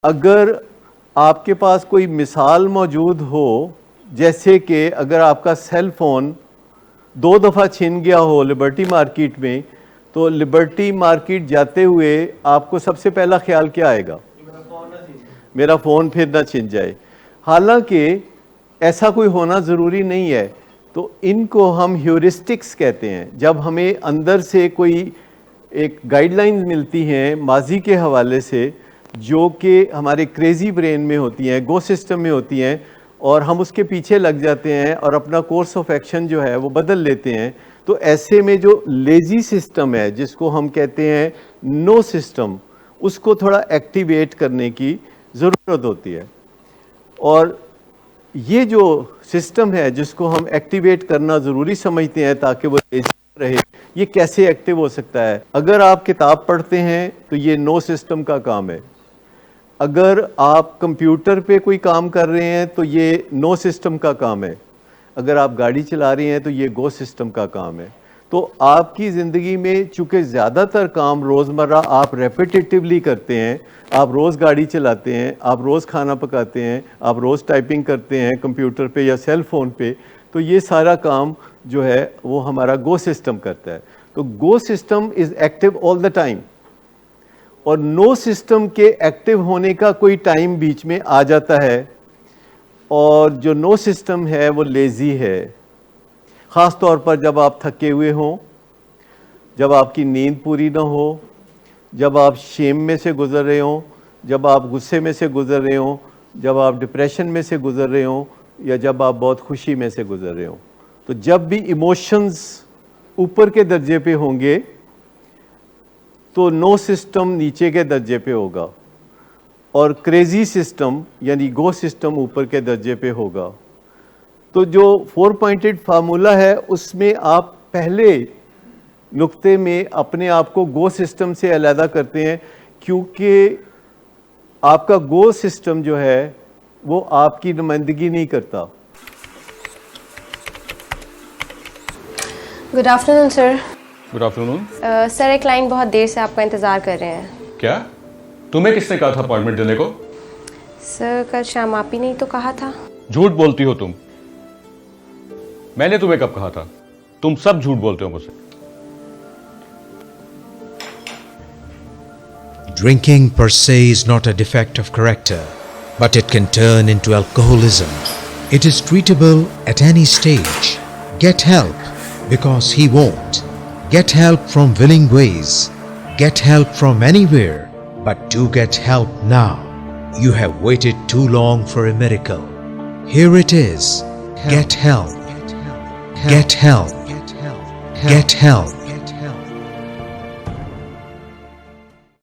اگر آپ کے پاس کوئی مثال موجود ہو، جیسے کہ اگر آپ کا سیل فون 2 دفعہ چھن گیا ہو لبرٹی مارکیٹ میں، تو لبرٹی مارکیٹ جاتے ہوئے آپ کو سب سے پہلا خیال کیا آئے گا؟ میرا فون پھر نہ چھن جائے. حالانکہ ایسا کوئی ہونا ضروری نہیں ہے. تو ان کو ہم ہیورسٹکس کہتے ہیں. جب ہمیں اندر سے کوئی ایک گائیڈ لائنز ملتی ہیں ماضی کے حوالے سے، جو کہ ہمارے کریزی برین میں ہوتی ہیں، گو سسٹم میں ہوتی ہیں، اور ہم اس کے پیچھے لگ جاتے ہیں اور اپنا کورس آف ایکشن جو ہے وہ بدل لیتے ہیں. تو ایسے میں جو لیزی سسٹم ہے، جس کو ہم کہتے ہیں نو سسٹم، اس کو تھوڑا ایکٹیویٹ کرنے کی ضرورت ہوتی ہے. اور یہ جو سسٹم ہے جس کو ہم ایکٹیویٹ کرنا ضروری سمجھتے ہیں تاکہ وہ لیزی رہے، یہ کیسے ایکٹیو ہو سکتا ہے؟ اگر آپ کتاب پڑھتے ہیں تو یہ نو سسٹم کا کام ہے. اگر آپ کمپیوٹر پہ کوئی کام کر رہے ہیں تو یہ نو سسٹم کا کام ہے. اگر آپ گاڑی چلا رہے ہیں تو یہ گو سسٹم کا کام ہے. تو آپ کی زندگی میں چونکہ زیادہ تر کام روزمرہ آپ ریپیٹیٹیولی کرتے ہیں، آپ روز گاڑی چلاتے ہیں، آپ روز کھانا پکاتے ہیں، آپ روز ٹائپنگ کرتے ہیں کمپیوٹر پہ یا سیل فون پہ، تو یہ سارا کام جو ہے وہ ہمارا گو سسٹم کرتا ہے. تو go system is active all the time, اور نو سسٹم کے ایکٹیو ہونے کا کوئی ٹائم بیچ میں آ جاتا ہے. اور جو نو سسٹم ہے وہ لیزی ہے، خاص طور پر جب آپ تھکے ہوئے ہوں، جب آپ کی نیند پوری نہ ہو، جب آپ شیم میں سے گزر رہے ہوں، جب آپ غصے میں سے گزر رہے ہوں، جب آپ ڈپریشن میں سے گزر رہے ہوں، یا جب آپ بہت خوشی میں سے گزر رہے ہوں. تو جب بھی ایموشنز اوپر کے درجے پہ ہوں گے تو نو سسٹم نیچے کے درجے پہ ہوگا، اور کریزی سسٹم یعنی گو سسٹم اوپر کے درجے پہ ہوگا. تو جو 4 پوائنٹڈ فارمولا ہے اس میں آپ پہلے نقطے میں اپنے آپ کو گو سسٹم سے علیحدہ کرتے ہیں، کیونکہ آپ کا گو سسٹم جو ہے وہ آپ کی نمائندگی نہیں کرتا. گڈ آفٹر نون سر. گڈ آفٹر نون. سر ایک کلائنٹ بہت دیر سے آپ کا انتظار کر رہے ہیں. کیا تمہیں کس نے کہا تھا اپائنٹمنٹ دینے کو؟ سر کل شام آپ ہی نہیں تو کہا تھا. جھوٹ بولتی ہو تم. میں نے تمہیں کب کہا تھا؟ تم سب جھوٹ بولتے ہو مجھ سے. Drinking per se is not a defect of character, but it can turn into alcoholism. It is treatable at any stage. Get help, because he won't. Get help from willing ways. Get help from anywhere, but do get help now. You have waited too long for a miracle. Here it is. Get help. Get help. Get help.